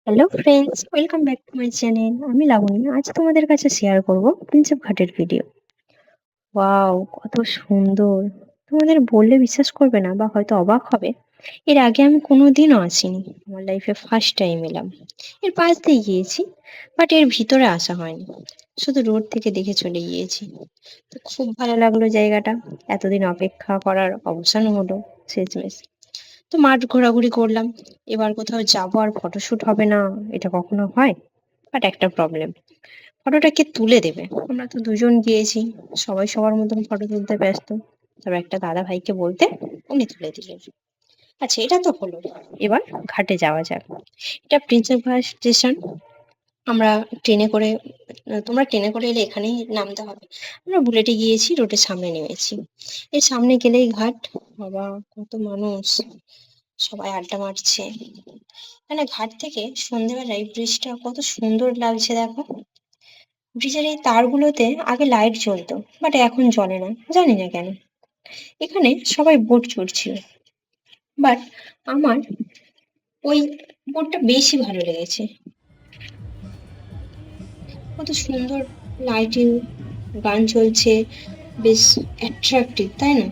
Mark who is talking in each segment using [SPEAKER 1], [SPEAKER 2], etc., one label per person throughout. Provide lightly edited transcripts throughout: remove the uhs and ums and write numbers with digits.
[SPEAKER 1] Hello friends, welcome back to my channel. আমি লাবণী। আজ তোমাদের কাছে শেয়ার করব প্রিন্সেপ ঘাটের ভিডিও। ওয়াও, কত সুন্দর! তোমাদের বললে বিশ্বাস করবে না বা হয়তো অবাক হবে। এর আগে আমি কোনোদিনও আসিনি। আমার লাইফে ফার্স্ট টাইম এলাম। এর পাশ দিয়ে গিয়েছি, বাট এর ভিতরে আসা হয়নি। শুধু রোড থেকে দেখে চলে গিয়েছি। তো খুব ভালো লাগলো জায়গাটা। এতদিন অপেক্ষা করার অবসান হলো শেষমেশ। তো মাঠ ঘোরাঘুরি করলাম। এবার কোথাও যাবো আর ফটোশুট হবে না, এটা কখনো হয়? বাট একটা প্রবলেম, ফটোটা কে তুলে দেবে? আমরা তো দুজন গিয়েছি, সবাই সবার মতন ফটো তুলতে ব্যস্ত। তবে একটা দাদা ভাইকে বলতে উনি তুলে দিলেন। আচ্ছা, এটা তো হলো। এবার ঘাটে যাওয়া যাক। এটা প্রিন্সেপ ঘাট স্টেশন। আমরা ট্রেনে করে তোমরা ট্রেনে করে এলে এখানেই নামতে হবে। আমরা বুলেটে গিয়েছি, রোডের সামনে নেমেছি। এর সামনে গেলেই ঘাট। বাবা, কত মানুষ! সবাই আড্ডা মারছে। মানে ঘাট থেকে সন্ধ্যেবেলায় ব্রিজটা কত সুন্দর লাগছে দেখো। ব্রিজের এই তারগুলোতে আগে লাইট জ্বলতো, বাট এখন জ্বলে না, জানি না কেন। এখানে সবাই বোট চড়ছিল, বাট আমার ওই বোটটা বেশি ভালো লেগেছে। কত সুন্দর লাইটিং, গান চলছে, বেশ অ্যাট্রাক্টিভ, তাই না?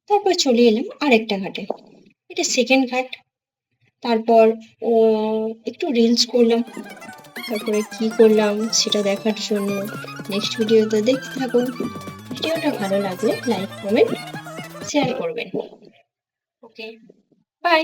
[SPEAKER 1] তারপর চলে এলাম আরেকটা ঘাটে। এটা সেকেন্ড ঘাট। তারপর ও একটু রিলস করলাম। তারপরে কি করলাম সেটা দেখার জন্য নেক্সট ভিডিওতে দেখতে থাকুন। ভিডিওটা ভালো লাগলে লাইক, কমেন্ট, শেয়ার করবেন। ওকে, বাই।